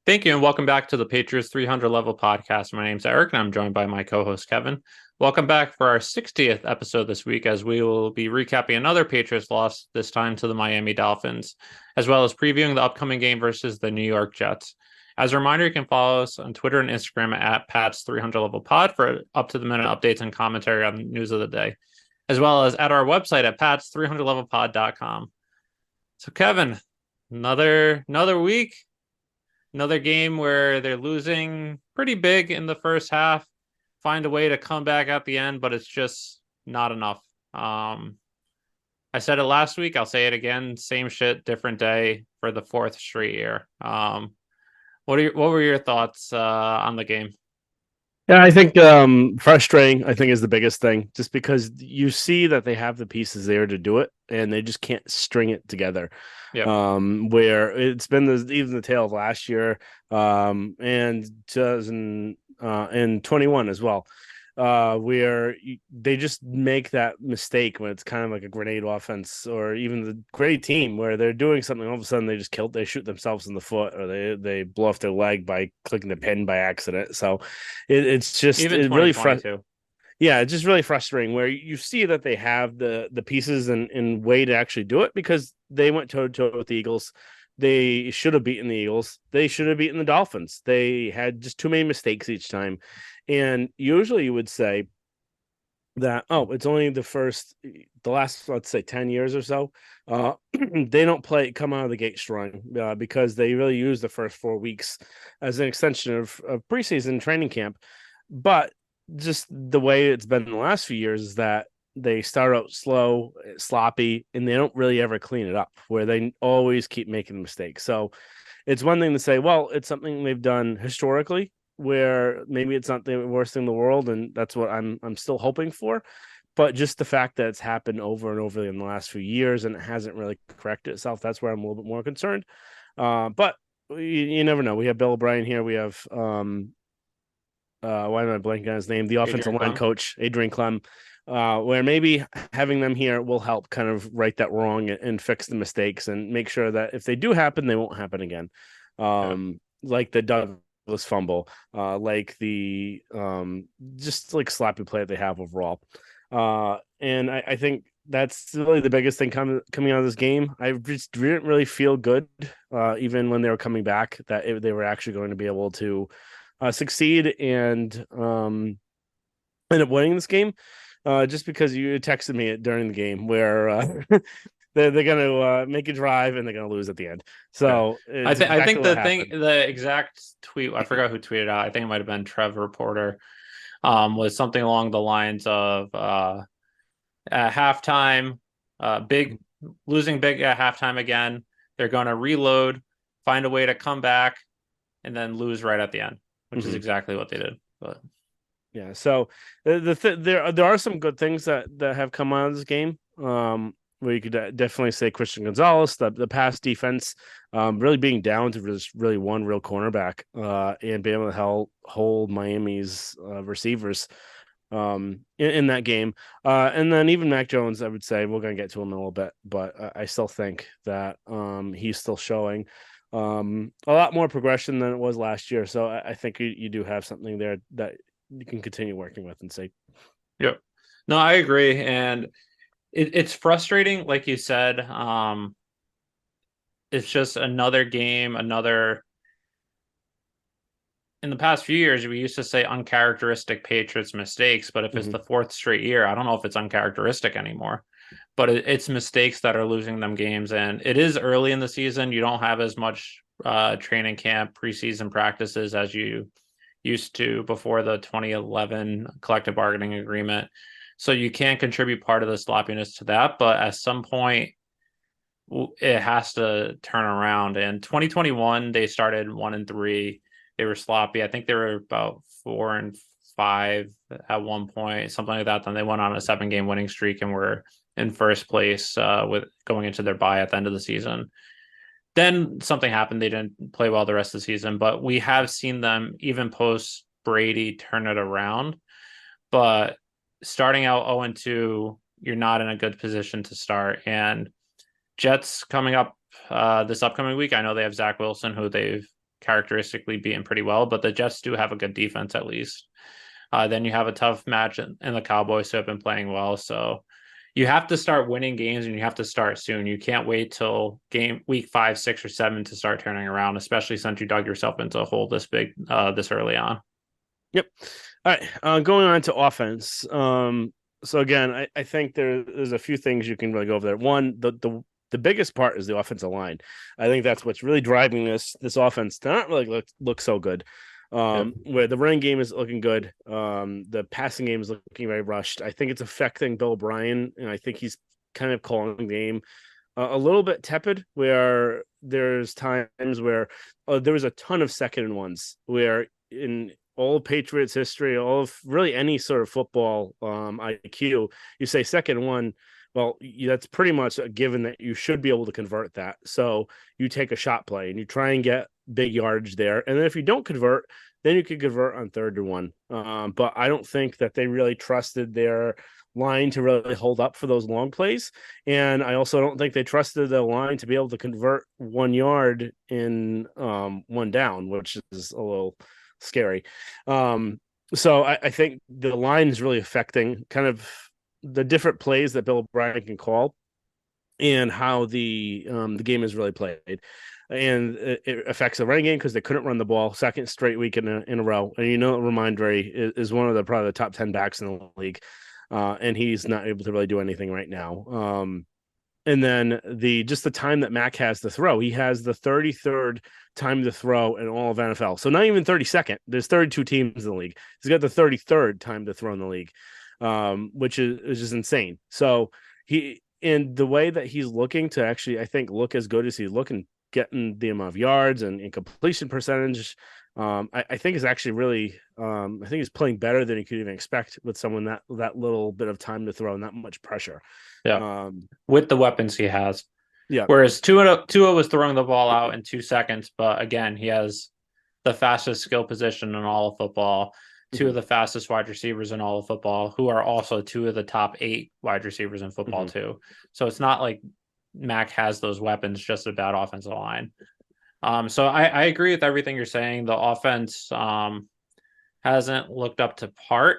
Thank you, and welcome back to the Patriots 300 Level Podcast. My name's Eric, and I'm joined by my co-host Kevin. Welcome back for our 60th episode this week, as we will be recapping another Patriots loss, this time to the Miami Dolphins, as well as previewing the upcoming game versus the New York Jets. As a reminder, you can follow us on Twitter and Instagram at Pat's 300 Level Pod for up-to-the-minute updates and commentary on the news of the day, as well as at our website at pats300levelpod.com. So, Kevin, another week. Another game where they're losing pretty big in the first half, find a way to come back at the end, but it's just not enough. I said it last week. I'll say it again. Same shit, different day for the fourth straight year. What were your thoughts on the game? Yeah, I think frustrating, I think, is the biggest thing, just because you see that they have the pieces there to do it and they just can't string it together. Yep. Where it's been even the tail of last year, and 2021 as well, where they just make that mistake when it's kind of like a grenade offense, or even the great team where they're doing something, all of a sudden they shoot themselves in the foot, or they blow off their leg by clicking the pin by accident. So it's just Even it really 2022. yeah, it's just really frustrating where you see that they have the pieces and way to actually do it, because they went toe to toe with the Eagles. They should have beaten the Eagles. They should have beaten the Dolphins. They had just too many mistakes each time. And usually you would say that, oh, it's only the last, let's say, 10 years or so. They don't come out of the gate strong, because they really use the first 4 weeks as an extension of preseason training camp. But just the way it's been in the last few years is that they start out slow, sloppy, and they don't really ever clean it up, where they always keep making mistakes. So it's one thing to say, well, it's something they've done historically, where maybe it's not the worst thing in the world, and that's what I'm still hoping for. But just the fact that it's happened over and over in the last few years and it hasn't really corrected itself, that's where I'm a little bit more concerned. But you never know. We have Bill O'Brien here. We have why am I blanking on his name? The offensive Adrian line Clem. coach, Adrian Clem, where maybe having them here will help kind of right that wrong and fix the mistakes and make sure that if they do happen, they won't happen again. Yeah. Like the Douglas fumble, like the just like sloppy play that they have overall. And I think that's really the biggest thing coming out of this game. I just didn't really feel good, even when they were coming back, that they were actually going to be able to succeed and end up winning this game. Just because you texted me during the game where they're going to make a drive and they're going to lose at the end. Yeah. So it's I exactly think what happened. the exact tweet, I forgot who tweeted out. I think it might have been Trevor Porter. Was something along the lines of at halftime, big losing big at halftime again. They're going to reload, find a way to come back, and then lose right at the end, which is Mm-hmm. exactly what they did. But Yeah, so there are some good things that have come out of this game. Where you could definitely say Christian Gonzalez, the pass defense, really being down to just really one real cornerback, and being able to hold Miami's receivers in that game. And then even Mac Jones, I would say we're gonna get to him in a little bit, but I still think that he's still showing a lot more progression than it was last year. So I think you do have something there that you can continue working with and say. yep. No, I agree. And it's frustrating, like you said. It's just another game, another in the past few years, we used to say uncharacteristic Patriots mistakes, but if it's Mm-hmm. the fourth straight year, I don't know if it's uncharacteristic anymore. But it's mistakes that are losing them games, and it is early in the season. You don't have as much training camp, preseason practices as you used to before the 2011 collective bargaining agreement. So you can contribute part of the sloppiness to that, but at some point, it has to turn around. And 2021, they started 1-3. They were sloppy. I think they were about 4-5 at one point, something like that. Then they went on a 7-game winning streak and were in first place with going into their bye at the end of the season. Then something happened. They didn't play well the rest of the season, but we have seen them even post Brady turn it around. But starting out 0-2, you're not in a good position to start. And Jets coming up this upcoming week. I know they have Zach Wilson, who they've characteristically beaten pretty well, but the Jets do have a good defense at least. Then you have a tough match in the Cowboys who have been playing well. So you have to start winning games and you have to start soon. You can't wait till game week 5, 6, or 7 to start turning around, especially since you dug yourself into a hole this big this early on. Yep. All right. Going on to offense. So again, I think there's a few things you can really go over there. One, the biggest part is the offensive line. I think that's what's really driving this offense to not really look so good. Yep. Where the running game is looking good, the passing game is looking very rushed. I think it's affecting Bill O'Brien, and I think he's kind of calling the game a little bit tepid. Where there's times where there was a ton of second and ones where in all of Patriots history, all of really any sort of football IQ, you say second one, well, that's pretty much a given that you should be able to convert that. So you take a shot play and you try and get big yardage there. And then if you don't convert, then you could convert on 3rd and 1. But I don't think that they really trusted their line to really hold up for those long plays. And I also don't think they trusted the line to be able to convert 1 yard in 1 down, which is a little scary. So I think the line is really affecting kind of the different plays that Bill O'Brien can call and how the game is really played. And it affects the running game because they couldn't run the ball second straight week in a row. And Ramondre is one of the probably the top 10 backs in the league. And he's not able to really do anything right now. And then the time that Mac has to throw, he has the 33rd time to throw in all of NFL. So not even 32nd. There's 32 teams in the league. He's got the 33rd time to throw in the league, which is just insane. So in the way that he's looking to actually, I think, look as good as he's looking, getting the amount of yards and completion percentage, I think is actually really, I think he's playing better than he could even expect with someone that little bit of time to throw and that much pressure. Yeah. With the weapons he has. Yeah. Whereas Tua was throwing the ball out in 2 seconds, but again, he has the fastest skill position in all of football, 2 of the fastest wide receivers in all of football, who are also 2 of the top 8 wide receivers in football too. So it's not like Mac has those weapons, just a bad offensive line. So I agree with everything you're saying. The offense hasn't looked up to par.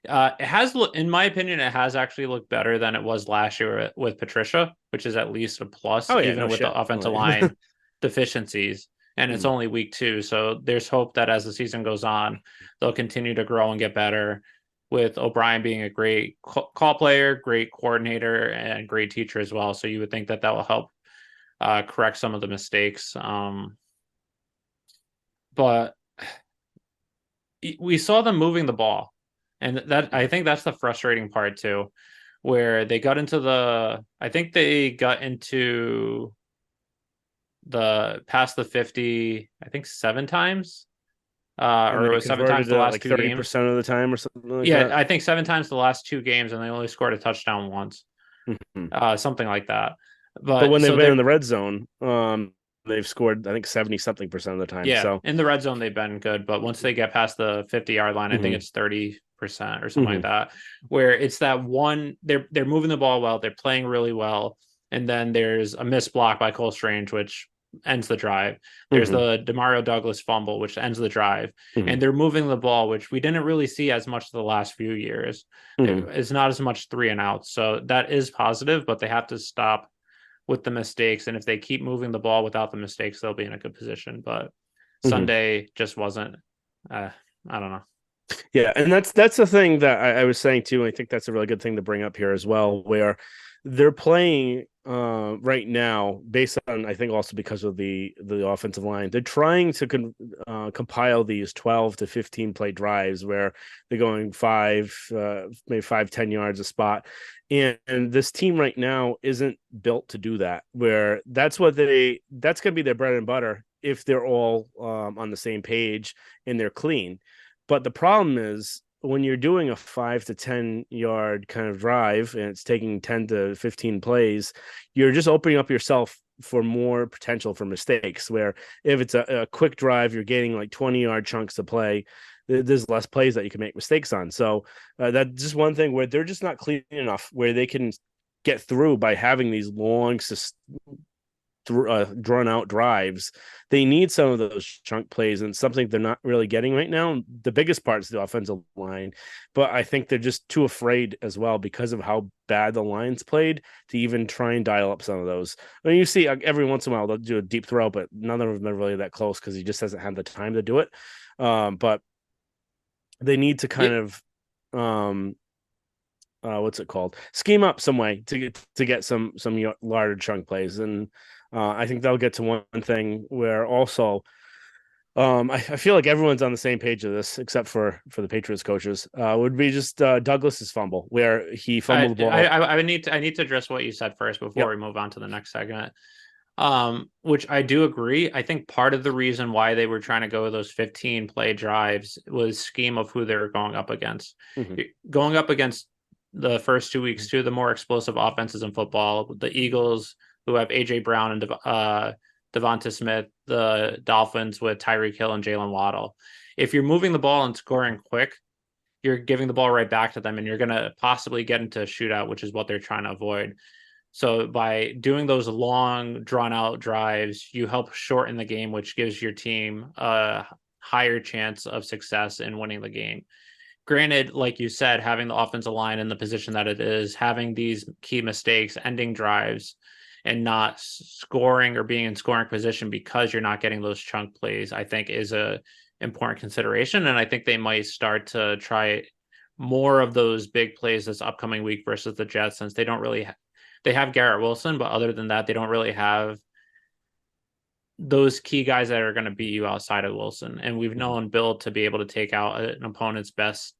It has, in my opinion, it has actually looked better than it was last year with Patricia, which is at least a plus, even with the offensive line deficiencies. And it's only week 2, so there's hope that as the season goes on, they'll continue to grow and get better. With O'Brien being a great call player, great coordinator, and great teacher as well, so you would think that will help correct some of the mistakes. But we saw them moving the ball. And that, I think that's the frustrating part too, where they got into past the 50, I think 7 times. Or it was 7 times the last like 2 games. 30% of the time or something like that. Yeah, I think 7 times the last 2 games, and they only scored a touchdown once. Something like that. But when they've been in the red zone, they've scored, I think, 70-something% of the time. Yeah, so in the red zone they've been good, but once they get past the 50-yard line, I think it's 30% or something like that, where it's that one, they're moving the ball well, they're playing really well, and then there's a missed block by Cole Strange, which ends the drive. There's the Demario Douglas fumble, which ends the drive, and they're moving the ball, which we didn't really see as much the last few years. It's not as much 3 and outs, so that is positive, but they have to stop with the mistakes, and if they keep moving the ball without the mistakes, they'll be in a good position. But Sunday just wasn't. I don't know. Yeah, and that's the thing that I was saying too. And I think that's a really good thing to bring up here as well, where they're playing right now based on, I think, also because of the offensive line. They're trying to compile these 12 to 15 play drives where they're going 5-10 yards a spot. And this team right now isn't built to do that, where that's going to be their bread and butter if they're all on the same page and they're clean. But the problem is when you're doing a 5 to 10 yard kind of drive and it's taking 10 to 15 plays, you're just opening up yourself for more potential for mistakes, where if it's a quick drive, you're getting like 20-yard chunks to play. There's less plays that you can make mistakes on. So that's just one thing where they're just not clean enough where they can get through by having these long drawn out drives. They need some of those chunk plays, and something they're not really getting right now. The biggest part is the offensive line, but I think they're just too afraid as well because of how bad the line's played to even try and dial up some of those. I mean, you see every once in a while they'll do a deep throw, but none of them are really that close because he just hasn't had the time to do it. But they need to kind Yeah, of what's it called? Scheme up some way to get some larger chunk plays, and I think they'll get to one thing where also I feel like everyone's on the same page of this except for the Patriots coaches. Would be just Douglas's fumble where he fumbled the ball. I need to address what you said first before Yep. we move on to the next segment. Which I do agree. I think part of the reason why they were trying to go with those 15 play drives was scheme of who they were going up against. Mm-hmm. Going up against the first 2 weeks, two of the more explosive offenses in football, the Eagles, who have AJ Brown and Devonta Smith, the Dolphins with Tyreek Hill and Jalen Waddle. If you're moving the ball and scoring quick, you're giving the ball right back to them, and you're going to possibly get into a shootout, which is what they're trying to avoid. So by doing those long, drawn out drives, you help shorten the game, which gives your team a higher chance of success in winning the game. Granted, like you said, having the offensive line in the position that it is, having these key mistakes, ending drives, and not scoring or being in scoring position because you're not getting those chunk plays, I think is a important consideration. And I think they might start to try more of those big plays this upcoming week versus the Jets, since they don't really they have Garrett Wilson, but other than that, they don't really have those key guys that are going to beat you outside of Wilson. And we've known Bill to be able to take out an opponent's best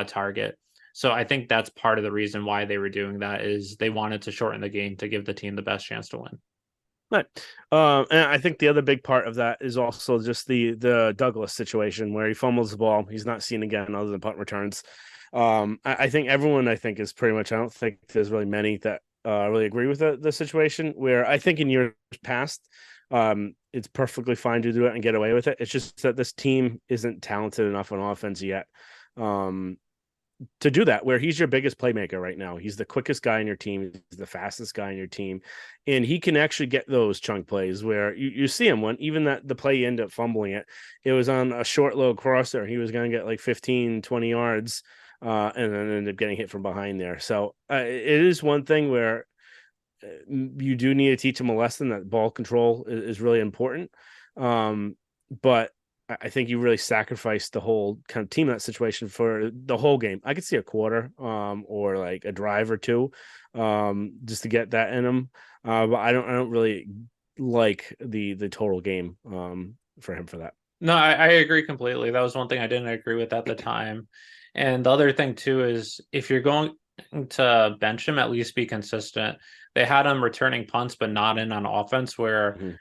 target. So I think that's part of the reason why they were doing that, is they wanted to shorten the game to give the team the best chance to win. Right. And I think the other big part of that is also just the Douglas situation where he fumbles the ball. He's not seen again other than punt returns. I think everyone, I think, is pretty much, I don't think there's really many that really agree with the situation, where I think in years past, it's perfectly fine to do it and get away with it. It's just that this team isn't talented enough on offense yet. To do that, where he's your biggest playmaker right now. He's the quickest guy in your team. He's the fastest guy in your team. And he can actually get those chunk plays where you see him when even that the play ended up fumbling it. It was on a short low crosser. He was going to get like 15, 20 yards and then ended up getting hit from behind there. So it is one thing where you do need to teach him a lesson that ball control is really important. But I think you really sacrificed the whole kind of team in that situation for the whole game. I could see a quarter, or like a drive or two, just to get that in him. But I don't really like the total game, for him for that. No, I agree completely. That was one thing I didn't agree with at the time. And the other thing too is if you're going to bench him, at least be consistent. They had him returning punts, but not in on offense, where Mm-hmm.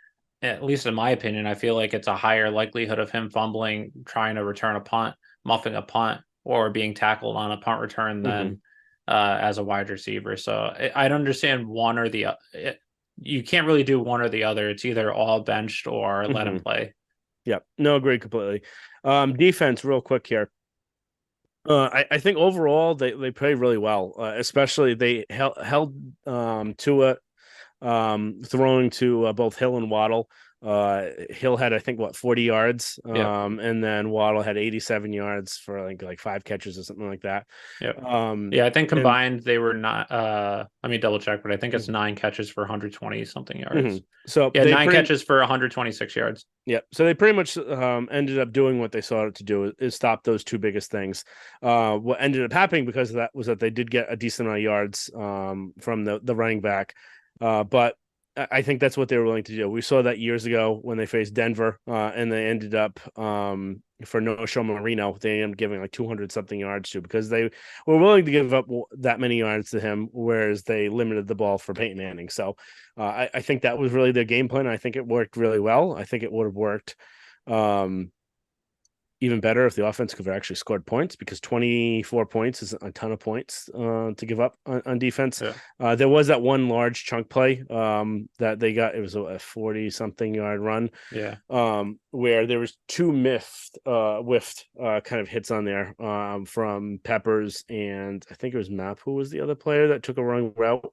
at least in my opinion, I feel like it's a higher likelihood of him fumbling, trying to return a punt, muffing a punt, or being tackled on a punt return Mm-hmm. than as a wide receiver. So I'd understand one or the you can't really do one or the other. It's either all benched or let him Mm-hmm. play. Yep. No, agree completely. Defense, real quick here. I think overall they played really well, especially they held Tua throwing to both Hill and Waddle. Hill had, I think, 40 yards, Yeah. and then Waddle had 87 yards for like 5 catches or something like that. Yeah. Yeah, I think And combined they were not let me double check, but I think it's mhm, 9 catches for 120 something mhm. yards. So Yeah, they 9 catches for 126 yards. so they pretty much ended up doing what they sought to do, is stop those two biggest things. What ended up happening because of that was that they did get a decent amount of yards from the running back, but I think that's what they were willing to do. We saw that years ago when they faced Denver, and they ended up for No Show Marino, they ended up giving like 200 something yards to, because they were willing to give up that many yards to him, whereas they limited the ball for Peyton Manning. So I think that was really their game plan. I think it worked really well. I think it would have worked um, even better if the offense could have actually scored points, because 24 points is a ton of points to give up on defense. Yeah. There was that one large chunk play that they got. It was a 40 something yard run Yeah. where there was two whiffed kind of hits on there from Peppers, and I think it was Map who was the other player that took a wrong route.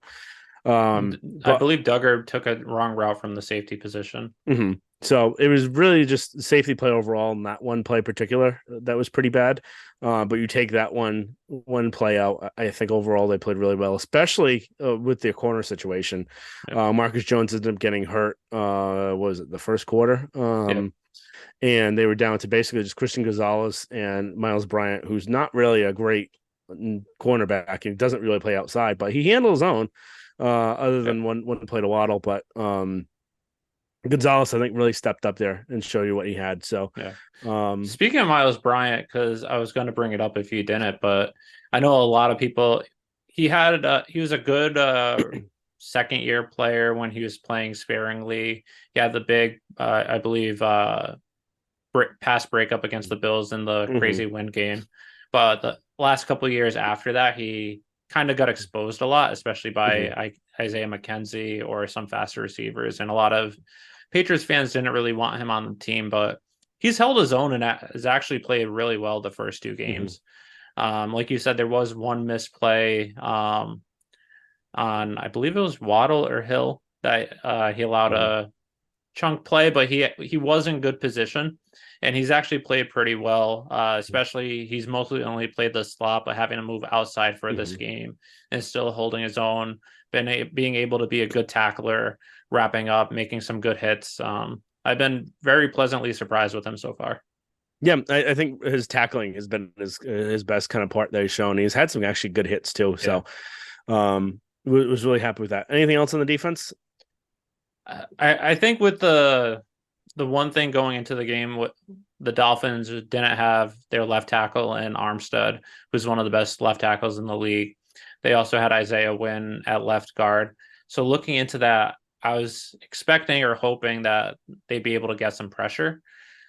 I But believe Duggar took a wrong route from the safety position. mhm. So it was really just safety play overall, and that one play particular that was pretty bad. But you take that one play out, I think overall they played really well, especially with their corner situation. Yep. Marcus Jones ended up getting hurt. Was it the first quarter? Yep. And they were down to basically just Christian Gonzalez and Miles Bryant, who's not really a great cornerback and doesn't really play outside, but he handles his own. Other Yep. than one play to Waddle, but Gonzalez, I think, really stepped up there and showed you what he had. So, Yeah. um, Speaking of Miles Bryant, because I was going to bring it up if you didn't, but I know a lot of people. He was a good second year player when he was playing sparingly. He had the big, I believe, pass breakup against the Bills in the mhm, crazy win game. But the last couple of years after that, he kind of got exposed a lot, especially mhm, by Isaiah McKenzie or some faster receivers. And a lot of Patriots fans didn't really want him on the team, but he's held his own and has actually played really well the first two mhm, games. Like you said, there was one misplay on, I believe it was Waddle or Hill that he allowed mhm, a chunk play, but he was in good position, and he's actually played pretty well. Especially he's mostly only played the slot, but having to move outside for this mhm. game and still holding his own, being able to be a good tackler, wrapping up, making some good hits. I've been very pleasantly surprised with him so far. Yeah, I think his tackling has been his best kind of part that he's shown. He's had some actually good hits too. Yeah. So, was really happy with that. Anything else on the defense? I think with the one thing going into the game, what the Dolphins didn't have their left tackle in Armstead, who's one of the best left tackles in the league. They also had Isaiah Wynn at left guard. So looking into that, I was expecting or hoping that they'd be able to get some pressure.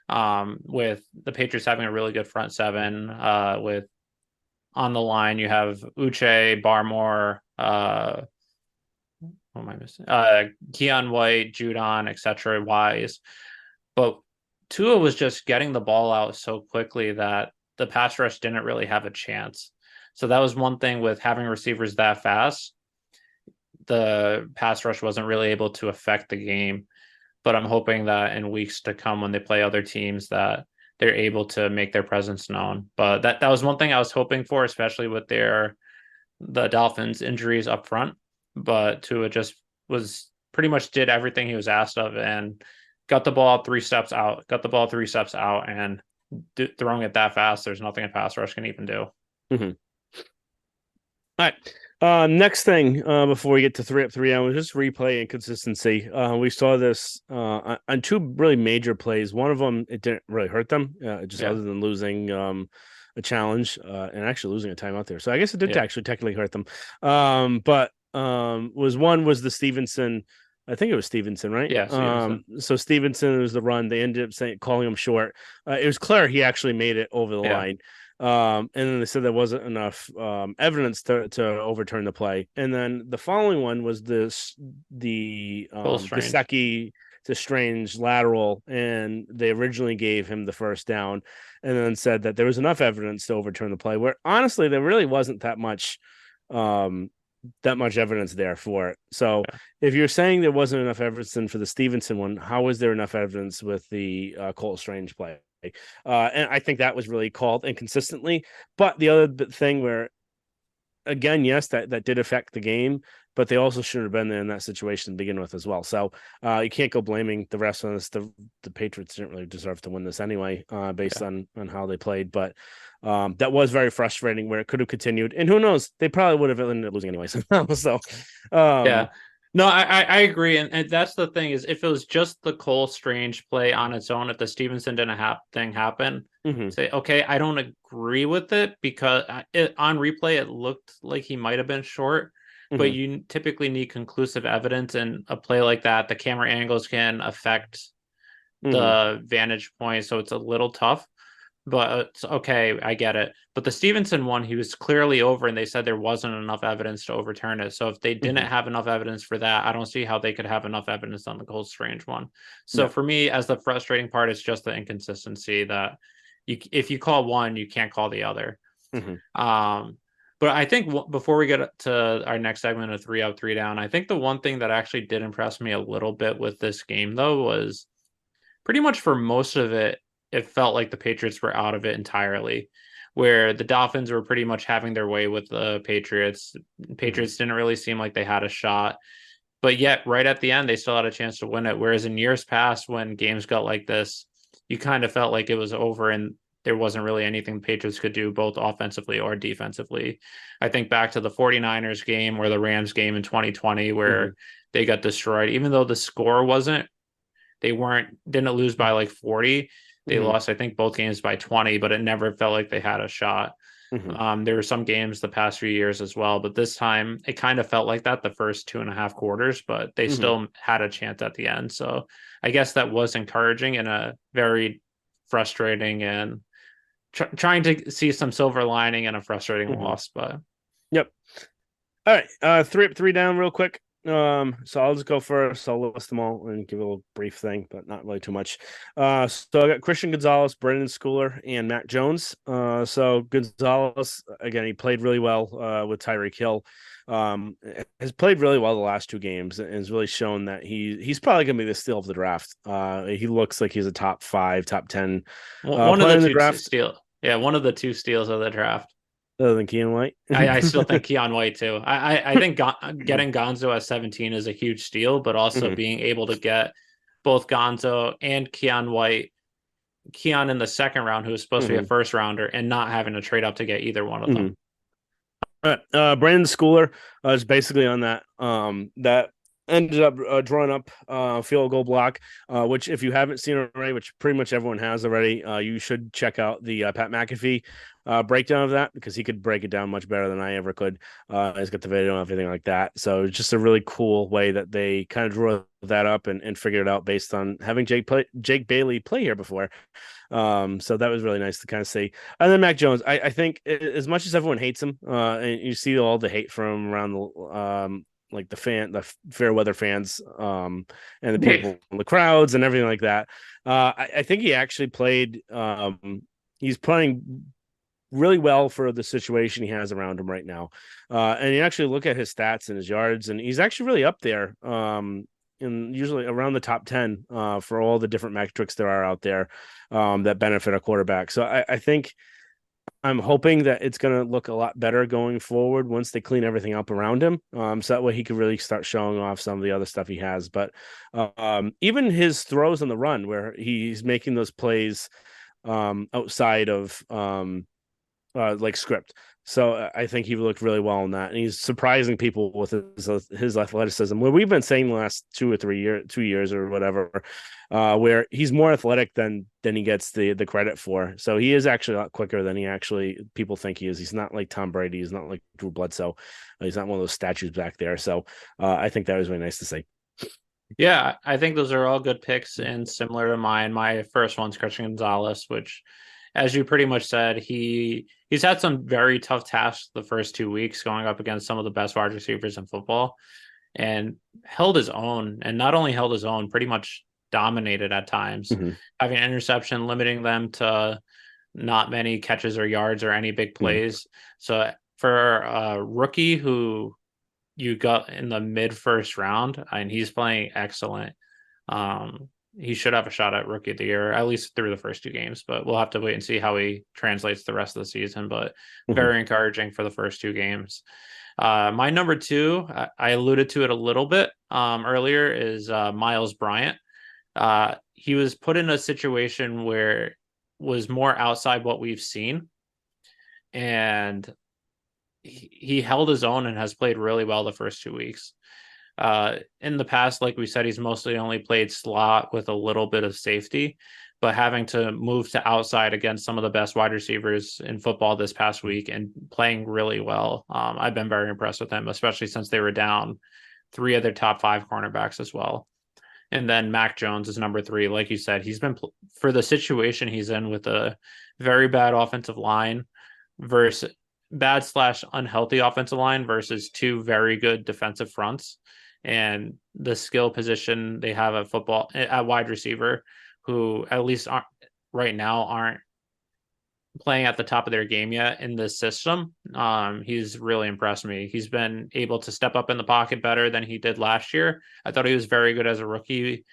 With the Patriots having a really good front seven, with on the line you have Uche, Barmore, what am I missing? Keon White, Judon, etc. Wise. But Tua was just getting the ball out so quickly that the pass rush didn't really have a chance. So that was one thing with having receivers that fast. The pass rush wasn't really able to affect the game. But I'm hoping that in weeks to come when they play other teams that they're able to make their presence known. But that was one thing I was hoping for, especially with the Dolphins injuries up front. But Tua just was pretty much did everything he was asked of and got the ball 3 steps out, and throwing it that fast. There's nothing a pass rush can even do. Mhm. All right. Next thing, before we get to 3 up 3 down, was just replay inconsistency. We saw this on two really major plays. One of them, it didn't really hurt them, just Yeah, other than losing a challenge and actually losing a timeout there. So I guess it did yeah, actually technically hurt them. But was the Stevenson. I think it was Stevenson, right? yeah. Stevenson. So Stevenson was the run. They ended up calling him short. It was clear he actually made it over the Yeah, line. And then they said there wasn't enough evidence to overturn the play. And then the following one was the Cole Strange. Gesicki to Strange lateral, and they originally gave him the first down, and then said that there was enough evidence to overturn the play. Where honestly, there really wasn't um, that much evidence there for it. So Yeah, if you're saying there wasn't enough evidence for the Stevenson one, how was there enough evidence with the Cole Strange play? And I think that was really called inconsistently. But the other thing where, again, yes, that did affect the game, but they also should have been there in that situation to begin with as well. So you can't go blaming the rest on this. The Patriots didn't really deserve to win this anyway, based yeah, on how they played. But that was very frustrating where it could have continued. And who knows, they probably would have ended up losing anyway. So yeah. um, No, I agree, and that's the thing is if it was just the Cole Strange play on its own, if the Stevenson didn't have thing happen, mhm, say okay, I don't agree with it because on replay it looked like he might have been short, but mhm, you typically need conclusive evidence, and a play like that, the camera angles can affect mhm, the vantage point, so it's a little tough. But it's okay, I get it. But the Stevenson one, he was clearly over, and they said there wasn't enough evidence to overturn it. So if they didn't mhm. have enough evidence for that, I don't see how they could have enough evidence on the Cold Strange one. So Yeah. for me, as the frustrating part, it's just the inconsistency that if you call one, you can't call the other. Mhm. Um, But I think before we get to our next segment of three up, three down, I think the one thing that actually did impress me a little bit with this game, though, was pretty much for most of it, it felt like the Patriots were out of it entirely, where the Dolphins were pretty much having their way with the Patriots. Mhm. Patriots didn't really seem like they had a shot, but yet right at the end, they still had a chance to win it. Whereas in years past, when games got like this, you kind of felt like it was over and there wasn't really anything the Patriots could do, both offensively or defensively. I think back to the 49ers game or the Rams game in 2020, Mhm. where they got destroyed, even though the score wasn't, they didn't lose by like 40. They Mhm. lost, I think, both games by 20, but it never felt like they had a shot. Mhm. There were some games the past few years as well, but this time it kind of felt like that the first 2.5 quarters, but they Mhm. still had a chance at the end. So I guess that was encouraging in a very frustrating and trying to see some silver lining in a frustrating Mhm. loss. But Yep. All right. Three up, three down, real quick. So I'll just go first. I'll list them all and give a little brief thing, but not really too much. So I got Christian Gonzalez, Brendan Schooler, and Matt Jones. So Gonzalez, again, he played really well with Tyreek Hill. Um, has played really well the last two games and has really shown that he's probably gonna be the steal of the draft. He looks like he's a top five, top 10 one of player the in the two draft, yeah, one of the two steals of the draft. other than Keenan White. I still think Keon White too. I think getting Gonzo at 17 is a huge steal, but also Mhm. being able to get both Gonzo and Keon White, Keon in the second round, who was supposed to be a Mhm. first rounder, and not having to trade up to get either one of them. Mhm. Brandon Schooler is basically on that ended up drawing up field goal block, which if you haven't seen already, which pretty much everyone has already, you should check out the Pat McAfee breakdown of that because he could break it down much better than I ever could. He's got the video and everything like that. So it's just a really cool way that they kind of drew that up and figured it out based on having Jake Bailey play here before. So that was really nice to kind of see. And then Mac Jones, I think as much as everyone hates him, and you see all the hate from around the like the fair weather fans, and the Hey, people in the crowds and everything like that. I think he actually played. He's playing really well for the situation he has around him right now. And you actually look at his stats and his yards, and he's actually really up there. And usually around the top 10 for all the different metrics there are out there that benefit a quarterback. So I think I'm hoping that it's going to look a lot better going forward once they clean everything up around him. So that way he could really start showing off some of the other stuff he has. But even his throws on the run, where he's making those plays outside of like script. So I think he looked really well in that, and he's surprising people with his athleticism. Where we've been saying the last 2 years or whatever, where he's more athletic than he gets the credit for. So he is actually a lot quicker than he actually people think he is. He's not like Tom Brady. He's not like Drew Bledsoe. He's not one of those statues back there. So I think that was really nice to see. yeah, I think those are all good picks and similar to mine. My first one's Christian Gonzalez, which, as you pretty much said, he's had some very tough tasks the first 2 weeks going up against some of the best wide receivers in football and held his own. And not only held his own, pretty much dominated at times, Mm-hmm. having an interception, limiting them to not many catches or yards or any big Mm-hmm. plays. So for a rookie who you got in the mid first round, and he's playing excellent. He should have a shot at rookie of the year, at least through the first two games, but we'll have to wait and see how he translates the rest of the season. But Mm-hmm. very encouraging for the first two games. My number two, I alluded to it a little bit earlier, is Miles Bryant. He was put in a situation where was more outside what we've seen, and he held his own and has played really well the first 2 weeks. In the past, like we said, he's mostly only played slot with a little bit of safety, but having to move to outside against some of the best wide receivers in football this past week and playing really well. I've been very impressed with him, especially since they were down three of their top five cornerbacks as well. And then Mac Jones is number three. Like you said, he's been for the situation he's in with a very bad offensive line versus bad slash unhealthy offensive line versus two very good defensive fronts and the skill position they have at football at wide receiver, who at least aren't right now aren't playing at the top of their game yet in this system. He's really impressed me. He's been able to step up in the pocket better than he did last year. I thought he was very good as a rookie,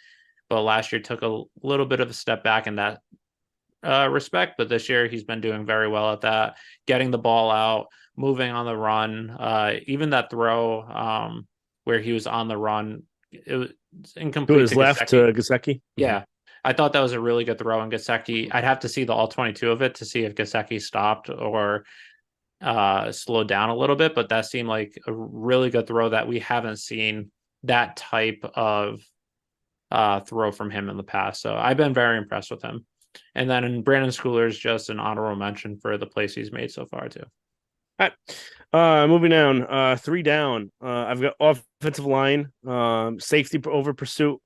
but last year took a little bit of a step back in that respect. But this year he's been doing very well at that, getting the ball out, moving on the run. Even that throw where he was on the run, it was To incomplete his to left Gesicki. to Gasecki. Yeah. I thought that was a really good throw in Gasecki. I'd have to see the all 22 of it to see if Gasecki stopped or slowed down a little bit, but that seemed like a really good throw that we haven't seen that type of throw from him in the past. So I've been very impressed with him. And then Brandon Schooler's just an honorable mention for the plays he's made so far too. All right. Moving down. 3 down. I've got offensive line, safety over pursuit,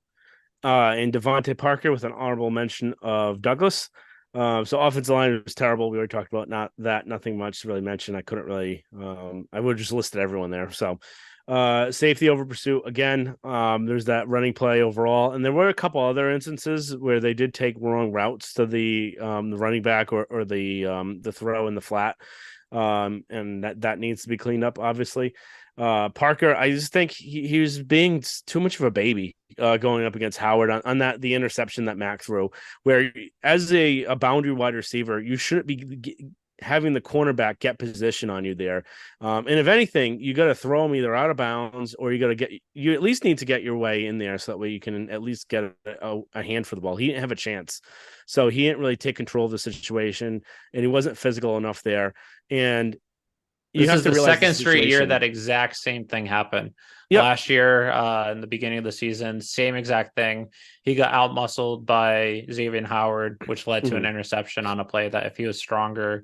and Devontae Parker with an honorable mention of Douglas. So offensive line was terrible. We already talked about nothing much to really mention. I couldn't really. I would have just listed everyone there. So safety over pursuit again. There's that running play overall, and there were a couple other instances where they did take wrong routes to the running back or the throw in the flat. And that needs to be cleaned up, obviously. Parker, I just think he was being too much of a baby going up against Howard on the interception that Mac threw, where as a boundary wide receiver, you shouldn't be having the cornerback get position on you there. And if anything, you got to throw him either out of bounds or you at least need to get your way in there so that way you can at least get a hand for the ball. He didn't have a chance. So he didn't really take control of the situation and he wasn't physical enough there. And you This have is to the realize second straight year that exact same thing happened. Yep. Last year, in the beginning of the season, same exact thing. He got out muscled by Xavier Howard, which led to an interception on a play that if he was stronger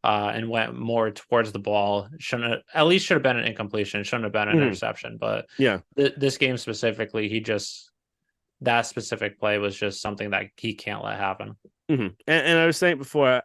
and went more towards the ball, should have been an incompletion. It shouldn't have been an interception. But yeah, this game specifically, that specific play was just something that he can't let happen. And I was saying before,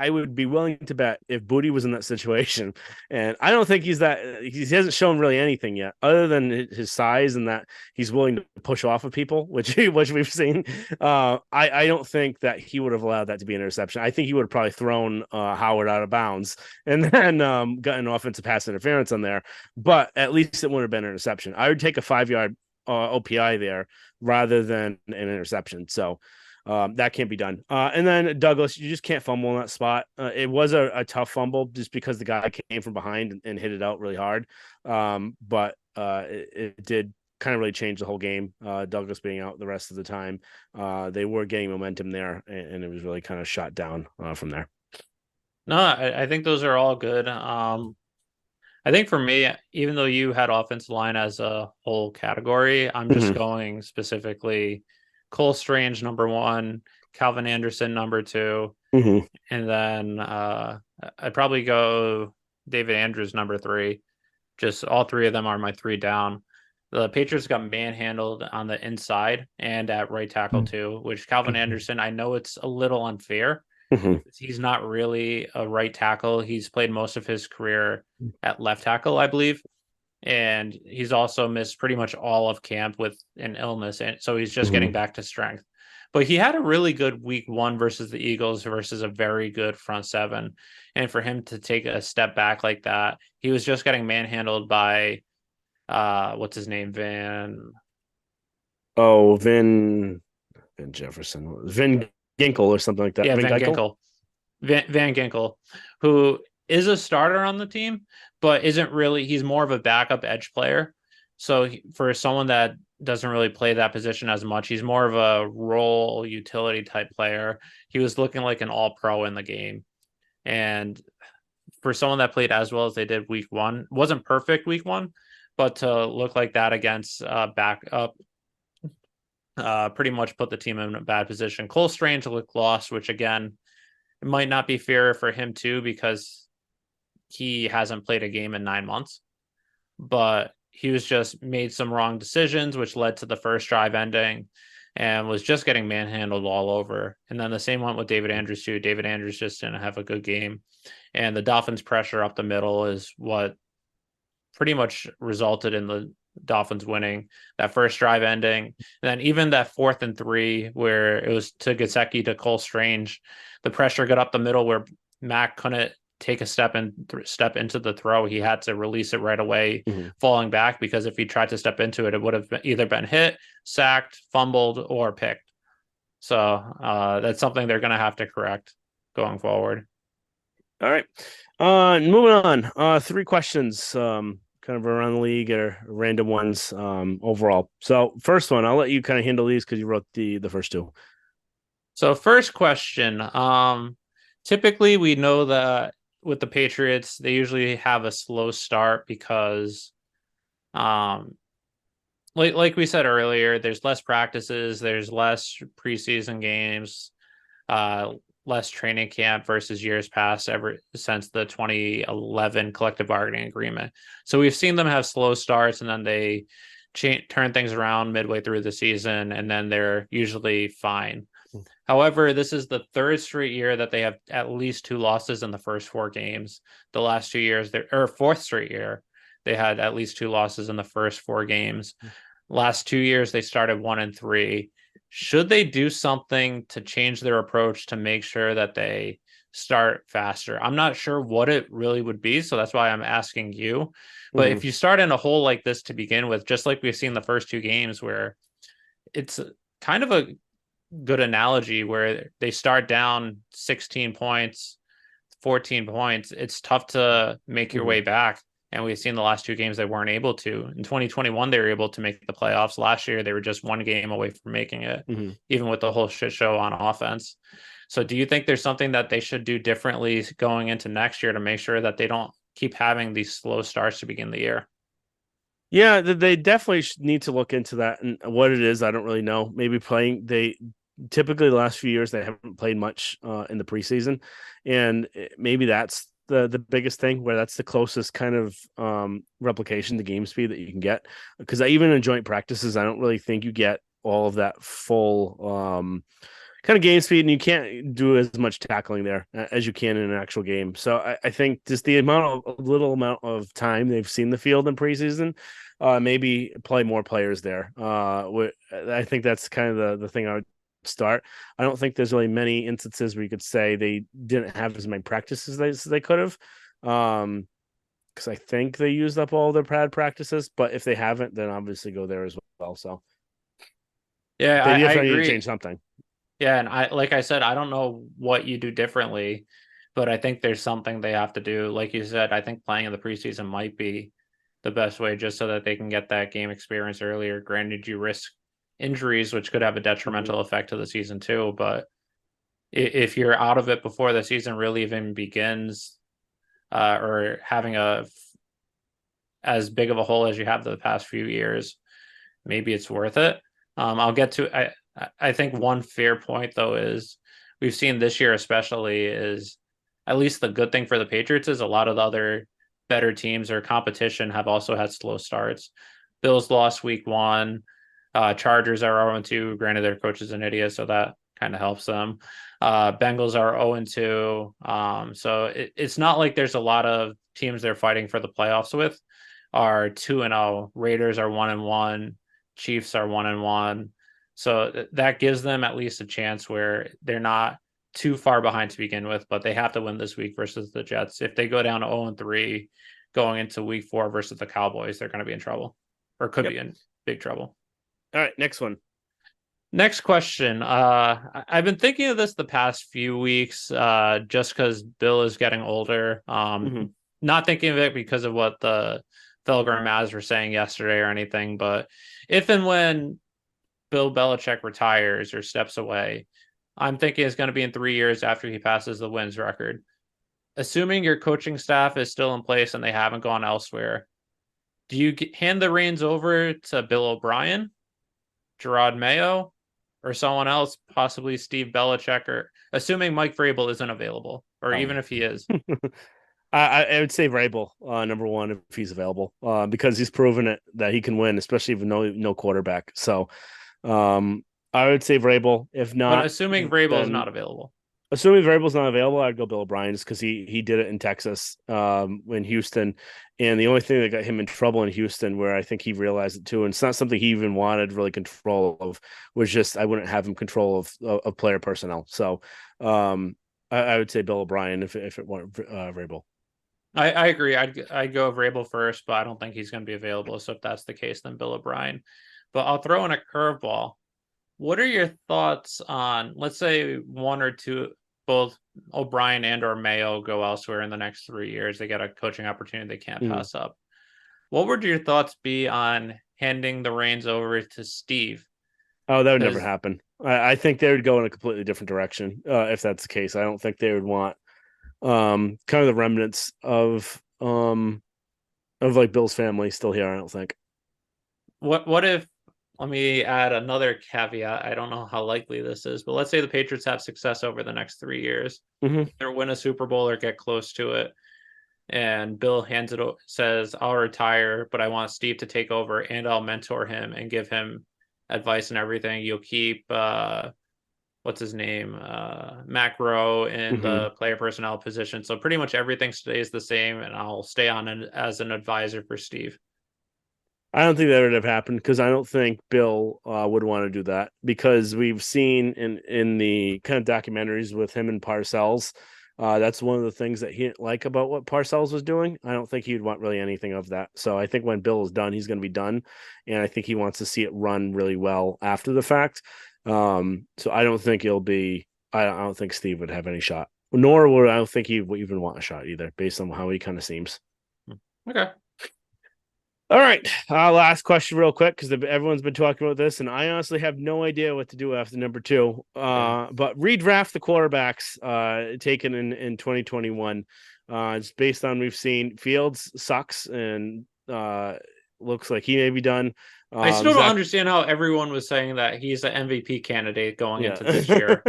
I would be willing to bet if Booty was in that situation, and I don't think he hasn't shown really anything yet, other than his size and that he's willing to push off of people, which we've seen. I don't think that he would have allowed that to be an interception. I think he would have probably thrown Howard out of bounds and then gotten offensive pass interference on there. But at least it wouldn't have been an interception. I would take a 5-yard OPI there rather than an interception. So. That can't be done. And then Douglas, you just can't fumble in that spot. It was a tough fumble just because the guy came from behind and hit it out really hard. But it did kind of really change the whole game. Douglas being out the rest of the time. They were getting momentum there, and it was really kind of shot down from there. No, I think those are all good. I think for me, even though you had offensive line as a whole category, I'm just going specifically Cole Strange number 1, Calvin Anderson number 2, and then I'd probably go David Andrews number 3. Just all 3 of them are my 3 down. The Patriots got manhandled on the inside and at right tackle too, which Calvin Anderson, I know it's a little unfair. He's not really a right tackle. He's played most of his career at left tackle, I believe. And he's also missed pretty much all of camp with an illness, and so he's just getting back to strength. But he had a really good week 1 versus the Eagles versus a very good front 7, and for him to take a step back like that, he was just getting manhandled by what's his name, Vin Jefferson, Vin Ginkel or something like that. Yeah, Vin Van Ginkel? Ginkel. Van Ginkel, who is a starter on the team, but isn't really, he's more of a backup edge player. So for someone that doesn't really play that position as much, he's more of a role utility type player. He was looking like an all pro in the game. And for someone that played as well as they did week 1, wasn't perfect week 1, but to look like that against backup, pretty much put the team in a bad position. Cole Strange looked lost, which again, it might not be fair for him too, because he hasn't played a game in 9 months, but he was just made some wrong decisions, which led to the first drive ending and was just getting manhandled all over. And then the same went with David Andrews too. David Andrews just didn't have a good game. And the Dolphins' pressure up the middle is what pretty much resulted in Dolphins winning, that first drive ending, and then even that 4th and 3 where it was to Gesicki to Cole Strange, the pressure got up the middle where Mac couldn't take a step into the throw. He had to release it right away, Mhm. falling back, because if he tried to step into it, it would have either been hit, sacked, fumbled, or picked. So that's something they're going to have to correct going forward. All right. Moving on. Three questions, kind of around the league or random ones, overall. So first one, I'll let you kind of handle these because you wrote the first two. So first question, typically we know that with the Patriots, they usually have a slow start because um like we said earlier, there's less practices, there's less preseason games, uh less training camp versus years past ever since the 2011 collective bargaining agreement. So we've seen them have slow starts and then they turn things around midway through the season and then they're usually fine. However, this is the third straight year that they have at least two losses in the first four games. The last 2 years, or fourth straight year, they had at least two losses in the first four games. Last 2 years, they started 1-3. Should they do something to change their approach to make sure that they start faster? I'm not sure what it really would be, so that's why I'm asking you. But Mm-hmm. if you start in a hole like this to begin with, just like we've seen the first two games, where it's kind of a good analogy where they start down 16 points, 14 points. It's tough to make your Mm-hmm. way back. And we've seen the last two games they weren't able to. In 2021, they were able to make the playoffs. Last year, they were just one game away from making it, Mm-hmm. even with the whole shit show on offense. So, do you think there's something that they should do differently going into next year to make sure that they don't keep having these slow starts to begin the year? Yeah, they definitely need to look into that and what it is. I don't really know. Maybe playing they typically the last few years they haven't played much in the preseason, and maybe that's the biggest thing where that's the closest kind of replication to game speed that you can get. Because even in joint practices, I don't really think you get all of that full kind of game speed, and you can't do as much tackling there as you can in an actual game. So I think just the little amount of time they've seen the field in preseason, maybe play more players there. I think that's kind of the thing I would start. I don't think there's really many instances where you could say they didn't have as many practices as they could have. Because I think they used up all their pad practices, but if they haven't, then obviously go there as well. So Yeah, they I definitely need to agree. change something. Yeah, and like I said, I don't know what you do differently, but I think there's something they have to do. Like you said, I think playing in the preseason might be the best way just so that they can get that game experience earlier. Granted, you risk injuries, which could have a Mm-hmm. detrimental effect to the season too, but if you're out of it before the season really even begins, or having as big of a hole as you have the past few years, maybe it's worth it. I'll get to I think one fair point though is we've seen this year especially is at least the good thing for the Patriots is a lot of the other better teams or competition have also had slow starts. Bills lost week one. Chargers are 0-2. Granted, their coach is an idiot, so that kind of helps them. Bengals are 0-2. So it's not like there's a lot of teams they're fighting for the playoffs with are 2-0. Raiders are 1-1. Chiefs are 1-1. So that gives them at least a chance where they're not too far behind to begin with, but they have to win this week versus the Jets. If they go down to 0-3 going into week 4 versus the Cowboys, they're going to be in trouble or could Yep. be in big trouble. All right, next one. Next question. I've been thinking of this the past few weeks, just because Bill is getting older. Mm-hmm. Not thinking of it because of what the Felger and Maz were saying yesterday or anything, but if and when Bill Belichick retires or steps away, I'm thinking it's going to be in 3 years after he passes the wins record. Assuming your coaching staff is still in place and they haven't gone elsewhere, do you hand the reins over to Bill O'Brien, Gerard Mayo, or someone else, possibly Steve Belichick, or assuming Mike Vrabel isn't available, or Oh. even if he is? I would say Vrabel, number one, if he's available, because he's proven it that he can win, especially with no quarterback. So, I would say Vrabel. If But not, assuming Vrabel is then not available. Assuming Vrabel's not available, I'd go Bill O'Brien just because he did it in Texas, in Houston, and the only thing that got him in trouble in Houston, where I think he realized it too, and it's not something he even wanted really control of, was just I wouldn't have him control of player personnel. So, I would say Bill O'Brien if it weren't Vrabel. I agree. I'd go Vrabel first, but I don't think he's going to be available. So if that's the case, then Bill O'Brien. But I'll throw in a curveball. What are your thoughts on, let's say, one or two, both O'Brien and or Mayo go elsewhere in the next 3 years? They get a coaching opportunity they can't Mm. pass up. What would your thoughts be on handing the reins over to Steve? Oh, that would never Because happen. I think they would go in a completely different direction if that's the case. I don't think they would want kind of the remnants of like Bill's family still here. I don't think. what if, let me add another caveat. I don't know how likely this is, but let's say the Patriots have success over the next 3 years, Mm-hmm. either win a Super Bowl or get close to it. And Bill hands it, says, I'll retire, but I want Steve to take over and I'll mentor him and give him advice and everything. You'll keep what's his name, Mac Rowe in Mm-hmm. the player personnel position. So pretty much everything stays the same, and I'll stay on as an advisor for Steve. I don't think that would have happened because I don't think Bill would want to do that because we've seen in the kind of documentaries with him and Parcells. That's one of the things that he didn't like about what Parcells was doing. I don't think he'd want really anything of that. So I think when Bill is done, he's going to be done, and I think he wants to see it run really well after the fact. So I don't think it'll be. I don't think Steve would have any shot, nor would I don't think he would even want a shot either, based on how he kind of seems. Okay. All right, last question, real quick, because everyone's been talking about this, and I honestly have no idea what to do after number two. Same. But redraft the quarterbacks taken in 2021. It's based on we've seen Fields sucks and looks like he may be done. I still don't Zach, understand how everyone was saying that he's an MVP candidate going yeah, into this year.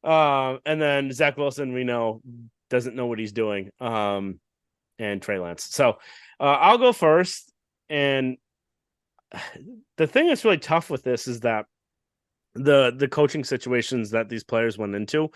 and then Zach Wilson, we know doesn't know what he's doing. And Trey Lance. So I'll go first. And the thing that's really tough with this is that the coaching situations that these players went into,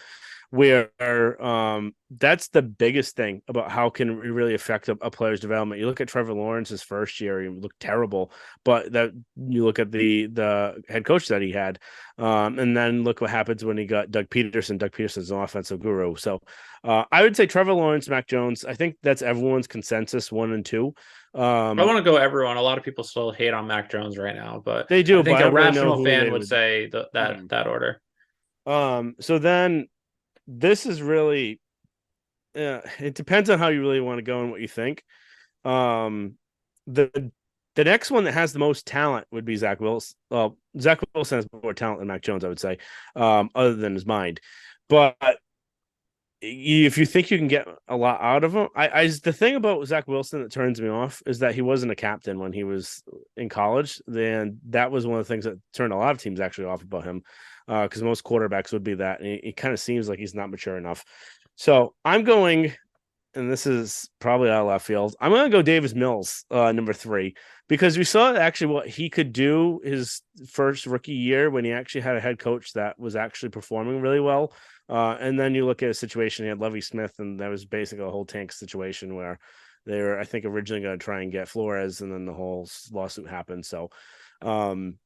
where that's the biggest thing about how can it really affect a player's development. You look at Trevor Lawrence's first year, he looked terrible, but that you look at the head coach that he had, and then look what happens when he got Doug Peterson. Doug Peterson's an offensive guru. So I would say Trevor Lawrence, Mac Jones. I think that's everyone's consensus, 1 and 2. I want to go everyone. A lot of people still hate on Mac Jones right now, but They I do, but think I a don't really know rational who fan they would would. say Mhm. that order. So then this is really it depends on how you really want to go and what you think. Um, the the next one that has the most talent would be Zach Wilson. Well, Zach Wilson has more talent than Mac Jones, I would say, other than his mind. But if you think you can get a lot out of him, the thing about Zach Wilson that turns me off is that he wasn't a captain when he was in college. Then that was one of the things that turned a lot of teams actually off about him, because most quarterbacks would be that, and it kind of seems like he's not mature enough. So I'm going, and this is probably out of left field. I'm going to go Davis Mills, number 3, because we saw actually what he could do his first rookie year when he actually had a head coach that was actually performing really well. And then you look at a situation, he had Lovey Smith, and that was basically a whole tank situation where they were, I think, originally going to try and get Flores, and then the whole lawsuit happened. So um,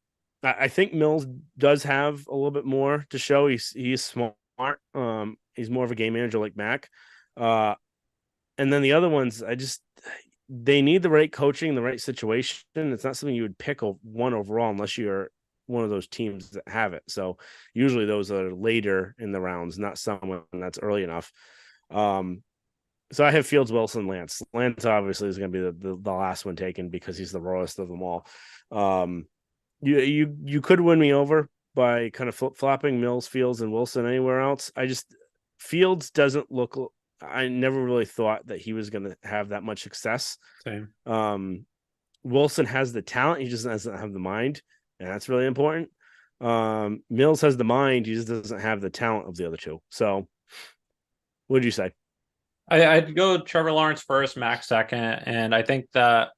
I think Mills does have a little bit more to show. He's smart. He's more of a game manager like Mac. Uh, and then the other ones, they need the right coaching, the right situation. It's not something you would pick one overall unless you're one of those teams that have it. So usually those are later in the rounds, not someone that's early enough. Um, so I have Fields, Wilson, Lance. Lance obviously is going to be the last one taken because he's the rawest of them all. Um, you could win me over by kind of flip flopping Mills, Fields, and Wilson anywhere else. Fields doesn't look. I never really thought that he was going to have that much success. Same. Wilson has the talent, he just doesn't have the mind, and that's really important. Mills has the mind, he just doesn't have the talent of the other two. So, what did you say? I'd go Trevor Lawrence first, Mac second, and I think that's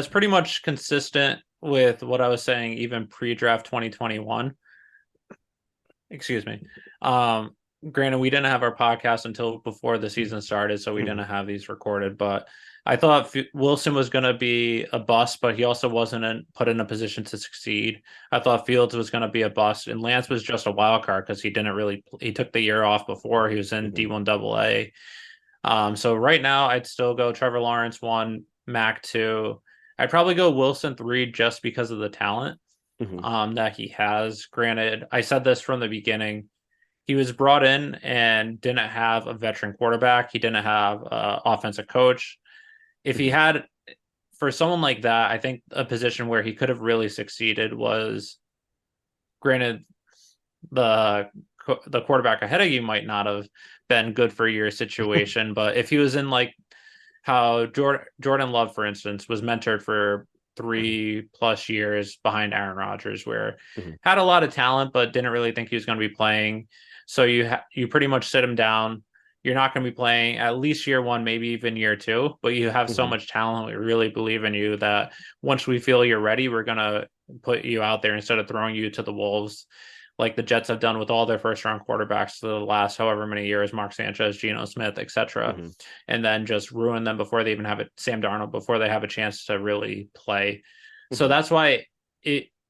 pretty much consistent with what I was saying even pre-draft 2021. excuse me. Granted, we didn't have our podcast until before the season started, so we didn't have these recorded. But I thought Wilson was going to be a bust, but he also wasn't put in a position to succeed. I thought Fields was going to be a bust, and Lance was just a wild card because he didn't really. He took the year off before he was in D1 AA. So right now, I'd still go Trevor Lawrence 1, Mac 2. I'd probably go Wilson 3 just because of the talent that he has. Granted, I said this from the beginning. He was brought in and didn't have a veteran quarterback. He didn't have an offensive coach. If he had, for someone like that, I think a position where he could have really succeeded was, granted, the quarterback ahead of you might not have been good for your situation, but if he was in like how Jordan Love, for instance, was mentored for 3+ years behind Aaron Rodgers, where had a lot of talent but didn't really think he was going to be playing. So you pretty much sit him down. You're not going to be playing at least year 1, maybe even year 2, but you have so much talent. We really believe in you that once we feel you're ready, we're going to put you out there instead of throwing you to the wolves like the Jets have done with all their first round quarterbacks the last however many years, Mark Sanchez, Geno Smith, etc., and then just ruin them before they even have it, Sam Darnold, before they have a chance to really play. So that's why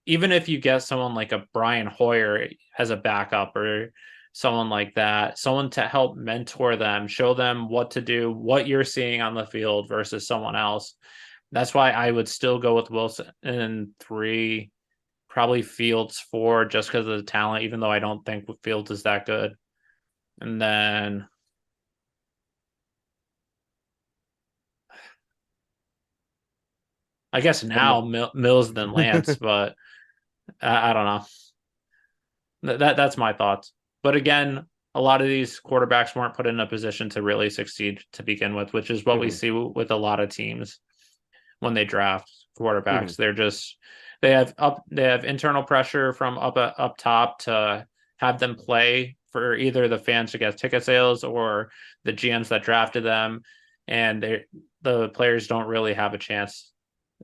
even if you get someone like a Brian Hoyer as a backup or someone like that, someone to help mentor them, show them what to do, what you're seeing on the field versus someone else. That's why I would still go with Wilson in 3, probably Fields 4, just because of the talent, even though I don't think Fields is that good. And then I guess now Mills than Lance, but I don't know. That's my thoughts. But again, a lot of these quarterbacks weren't put in a position to really succeed to begin with, which is what we see with a lot of teams when they draft quarterbacks. They're just they have internal pressure from up top to have them play for either the fans to get ticket sales or the GMs that drafted them, and the players don't really have a chance.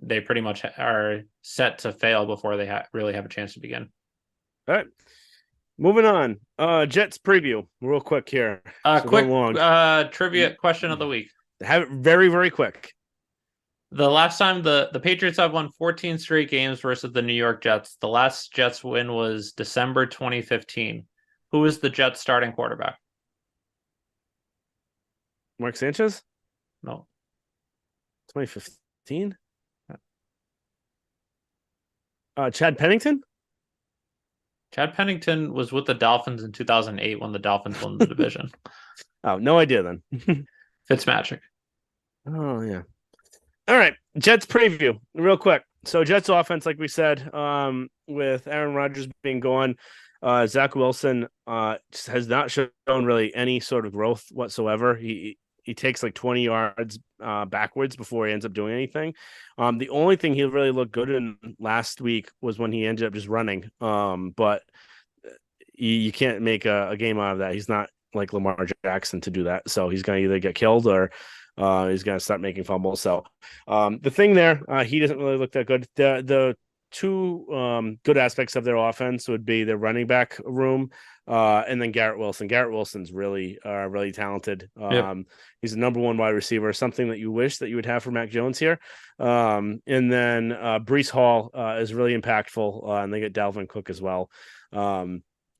They pretty much are set to fail before they really have a chance to begin. All right. Moving on. Jets preview, real quick here. Quick trivia question of the week. Have it very, very quick. The last time the Patriots have won 14 straight games versus the New York Jets. The last Jets win was December 2015. Who is the Jets starting quarterback? Mark Sanchez? No. 2015? Chad Pennington? Chad Pennington was with the Dolphins in 2008 when the Dolphins won the division. Oh, no idea then. Fitzmagic. Oh, yeah. All right. Jets preview, real quick. So Jets offense, like we said, with Aaron Rodgers being gone, Zach Wilson has not shown really any sort of growth whatsoever. He takes like 20 yards backwards before he ends up doing anything. The only thing he really looked good in last week was when he ended up just running. But you can't make a game out of that. He's not like Lamar Jackson to do that. So he's going to either get killed or he's going to start making fumbles. So the thing there, he doesn't really look that good. The two good aspects of their offense would be their running back room and then Garrett Wilson. Garrett Wilson's really talented. He's the number 1 wide receiver, something that you wish that you would have for Mac Jones here. And then Breece Hall is really impactful, and they get Dalvin Cook as well.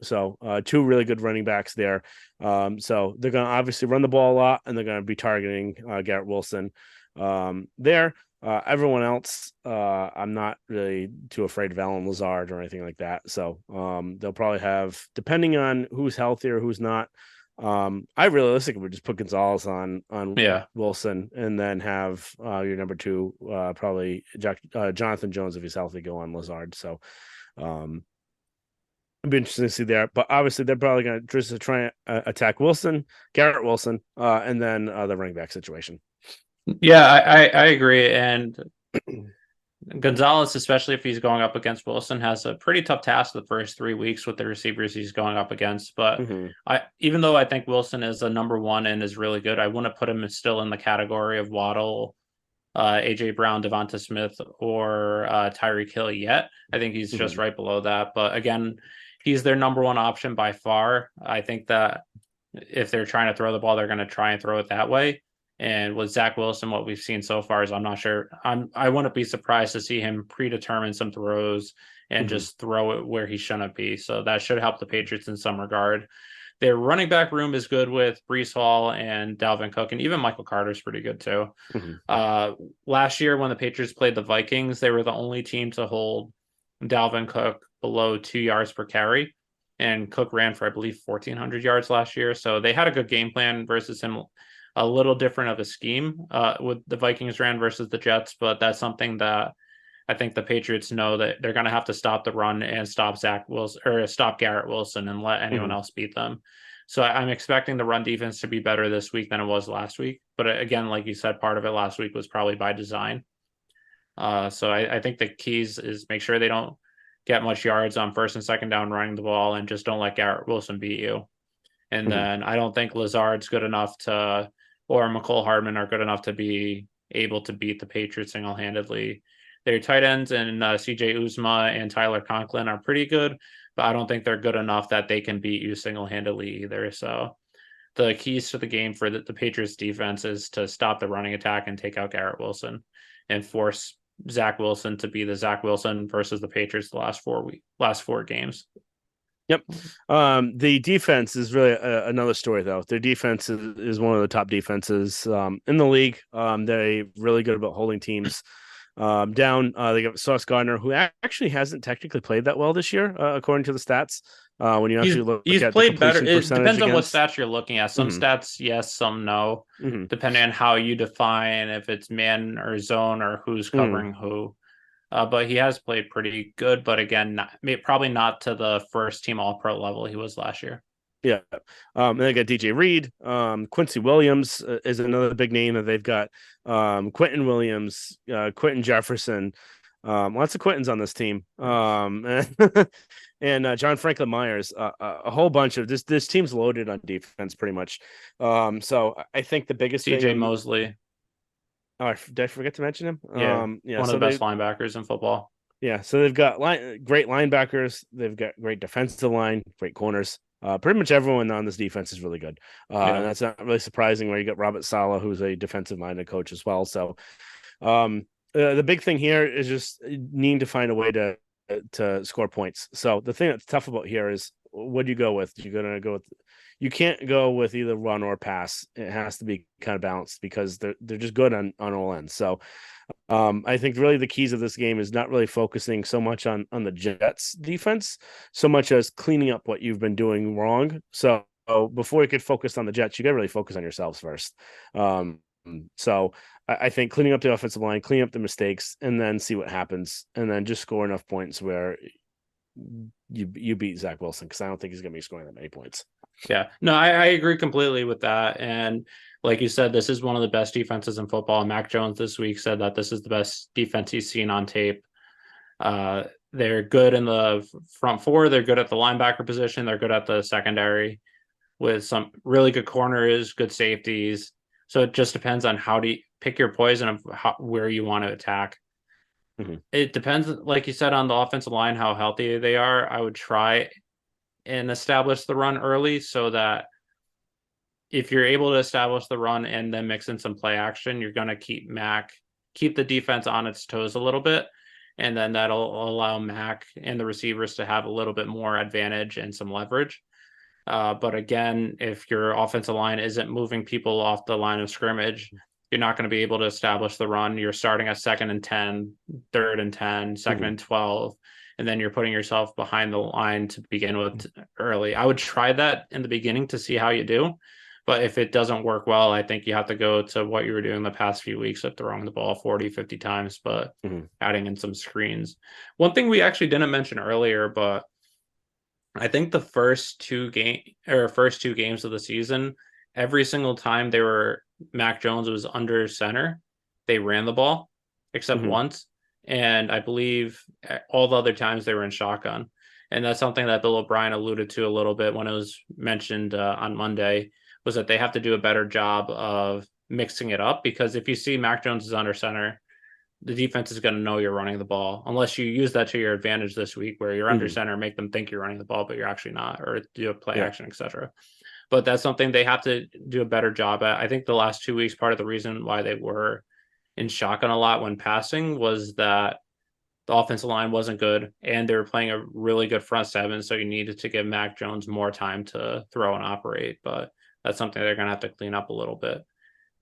So 2 really good running backs there. So they're going to obviously run the ball a lot, and they're going to be targeting Garrett Wilson there. Everyone else, I'm not really too afraid of Allen Lazard or anything like that. So they'll probably have, depending on who's healthy or who's not. I realistically would just put Gonzalez on Wilson, and then have your number 2 probably Jonathan Jones, if he's healthy, go on Lazard. So it'd be interesting to see there. But obviously they're probably going to just try and attack Garrett Wilson, and then the running back situation. Yeah, I agree. And Gonzalez, especially if he's going up against Wilson, has a pretty tough task the first 3 weeks with the receivers he's going up against. But even though I think Wilson is a number 1 and is really good, I wouldn't put him still in the category of Waddle, AJ Brown, Devonta Smith, or Tyreek Hill yet. I think he's just right below that. But again, he's their number one option by far. I think that if they're trying to throw the ball, they're going to try and throw it that way. And with Zach Wilson, what we've seen so far is I'm not sure. I wouldn't be surprised to see him predetermine some throws and Mm-hmm. just throw it where he shouldn't be. So that should help the Patriots in some regard. Their running back room is good with Brees Hall and Dalvin Cook, and even Michael Carter's pretty good too. Mm-hmm. Uh, Last year when the Patriots played the Vikings, they were the only team to hold Dalvin Cook below 2 yards per carry. And Cook ran for, I believe, 1,400 yards last year. So they had a good game plan versus him, a little different of a scheme with the Vikings ran versus the Jets. But that's something that I think the Patriots know that they're going to have to stop the run and stop Zach Wilson or stop Garrett Wilson and let anyone Mm-hmm. else beat them. So I'm expecting the run defense to be better this week than it was last week. But again, like you said, part of it last week was probably by design. So I think the keys is make sure they don't get much yards on first and second down running the ball and just don't let Garrett Wilson beat you. And Mm-hmm. then I don't think Lazard's good enough to, or McCole Hardman are good enough to be able to beat the Patriots single handedly. Their tight ends and CJ Uzma and Tyler Conklin are pretty good, but I don't think they're good enough that they can beat you single handedly either. So the keys to the game for the Patriots defense is to stop the running attack and take out Garrett Wilson and force Zach Wilson to be the Zach Wilson versus the Patriots the last 4 games. Yep. The defense is really another story, though. Their defense is one of the top defenses in the league. They're really good about holding teams down. They got Sauce Gardner, who actually hasn't technically played that well this year, according to the stats. When you actually look He's at the played better. completion It percentage depends on what against. stats you're looking at. Some Mm-hmm. stats, yes, some no, Mm-hmm. depending on how you define if it's man or zone or who's Mm-hmm. covering who. But he has played pretty good. But again, probably not to the first team All Pro level he was last year. Yeah. And they got DJ Reed. Quincy Williams is another big name that they've got. Quentin Williams, Quentin Jefferson. Lots of Quentins on this team. And John Franklin Myers. A whole bunch of this team's loaded on defense pretty much. So I think the biggest CJ thing. Mosley. Oh, did I forget to mention him? Yeah. Yeah. One of So the best linebackers in football. yeah, so they've got great linebackers, they've got great defensive line, great corners. Pretty much everyone on this defense is really good, Yeah. and that's not really surprising. Where you got Robert Saleh, who's a defensive-minded coach as well. So, the big thing here is just needing to find a way to score points. So the thing that's tough about here is what do you go with? You're gonna go with you can't go with either run or pass. It has to be kind of balanced because they're just good on all ends. So I think really the keys of this game is not really focusing so much on the Jets defense, so much as cleaning up what you've been doing wrong. So before you could focus on the Jets, you got to really focus on yourselves first. So I think cleaning up the offensive line, cleaning up the mistakes, and then see what happens, and then just score enough points where you beat Zach Wilson, because I don't think he's going to be scoring that many points. Yeah, no, I agree completely with that. And like you said, this is one of the best defenses in football. Mac Jones this week said that this is the best defense he's seen on tape. They're good in the front four. They're good at the linebacker position. They're good at the secondary with some really good corners, good safeties. So it just depends on how do you pick your poison of where you want to attack. Mm-hmm. It depends, like you said, on the offensive line, how healthy they are. I would try and establish the run early so that if you're able to establish the run and then mix in some play action, you're going to keep the defense on its toes a little bit. And then that'll allow Mac and the receivers to have a little bit more advantage and some leverage. But again, if your offensive line isn't moving people off the line of scrimmage, you're not going to be able to establish the run. You're starting at 2nd and 10, 3rd and 10, 2nd and 12, and then you're putting yourself behind the line to begin with early. I would try that in the beginning to see how you do. But if it doesn't work well, I think you have to go to what you were doing the past few weeks of throwing the ball 40, 50 times, but adding in some screens. One thing we actually didn't mention earlier, but I think the first two games of the season, every single time Mac Jones was under center, they ran the ball except once. And I believe all the other times they were in shotgun. And that's something that Bill O'Brien alluded to a little bit when it was mentioned on Monday, was that they have to do a better job of mixing it up. Because if you see Mac Jones is under center, the defense is going to know you're running the ball unless you use that to your advantage this week, where you're under center, make them think you're running the ball, but you're actually not, or do a play action, etc. But that's something they have to do a better job at. I think the last 2 weeks, part of the reason why they were in shotgun a lot when passing was that the offensive line wasn't good and they were playing a really good front seven. So you needed to give Mac Jones more time to throw and operate. But that's something they're going to have to clean up a little bit.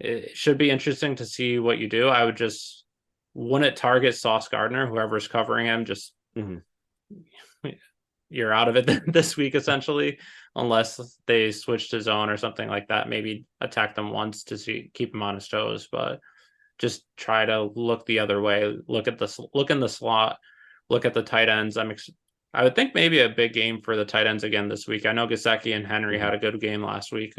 It should be interesting to see what you do. I would just wouldn't target Sauce Gardner, whoever's covering him, just you're out of it this week, essentially, unless they switch to zone or something like that. Maybe attack them once to keep him on his toes, but just try to look the other way. Look in the slot, look at the tight ends. I would think maybe a big game for the tight ends again this week. I know Gesicki and Henry had a good game last week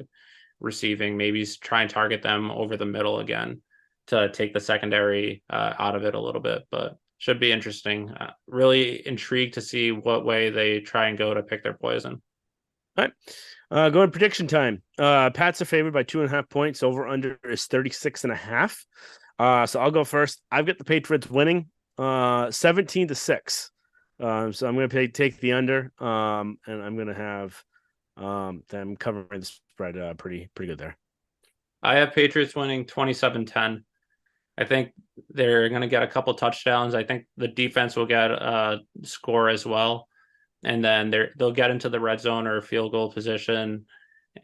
receiving. Maybe try and target them over the middle again to take the secondary out of it a little bit, but should be interesting. Really intrigued to see what way they try and go to pick their poison. All right. Going prediction time. Pats are favored by 2.5 points. Over under is 36.5. So I'll go first. I've got the Patriots winning 17-6. So I'm going to take the under, and I'm going to have them covering the spread pretty good there. I have Patriots winning 27-10. I think they're going to get a couple touchdowns. I think the defense will get a score as well. And then they'll get into the red zone or field goal position.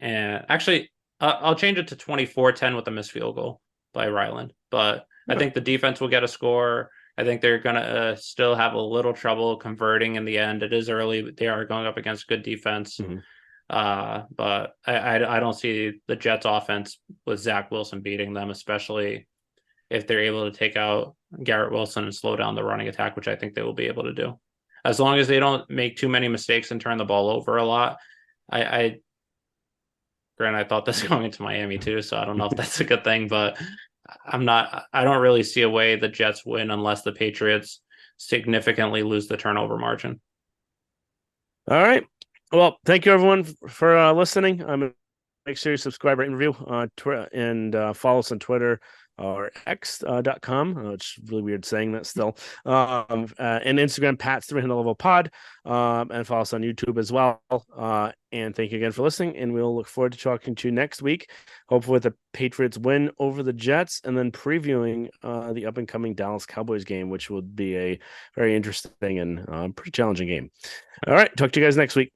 And actually, I'll change it to 24-10 with a missed field goal by Ryland. But I think the defense will get a score. I think they're going to still have a little trouble converting in the end. It is early. They are going up against good defense. But I don't see the Jets offense with Zach Wilson beating them, especially if they're able to take out Garrett Wilson and slow down the running attack, which I think they will be able to do. As long as they don't make too many mistakes and turn the ball over a lot. I thought this going into Miami too, so I don't know if that's a good thing, but I don't really see a way the Jets win unless the Patriots significantly lose the turnover margin. All right. Well, thank you everyone for listening. Make sure you subscribe, rate, and review on Twitter, and follow us on Twitter or x.com. It's really weird saying that still. And Instagram, Pat's 300 level pod, and follow us on YouTube as well. And thank you again for listening. And we'll look forward to talking to you next week, hopefully with the Patriots win over the Jets, and then previewing the up and coming Dallas Cowboys game, which will be a very interesting and pretty challenging game. All right. Talk to you guys next week.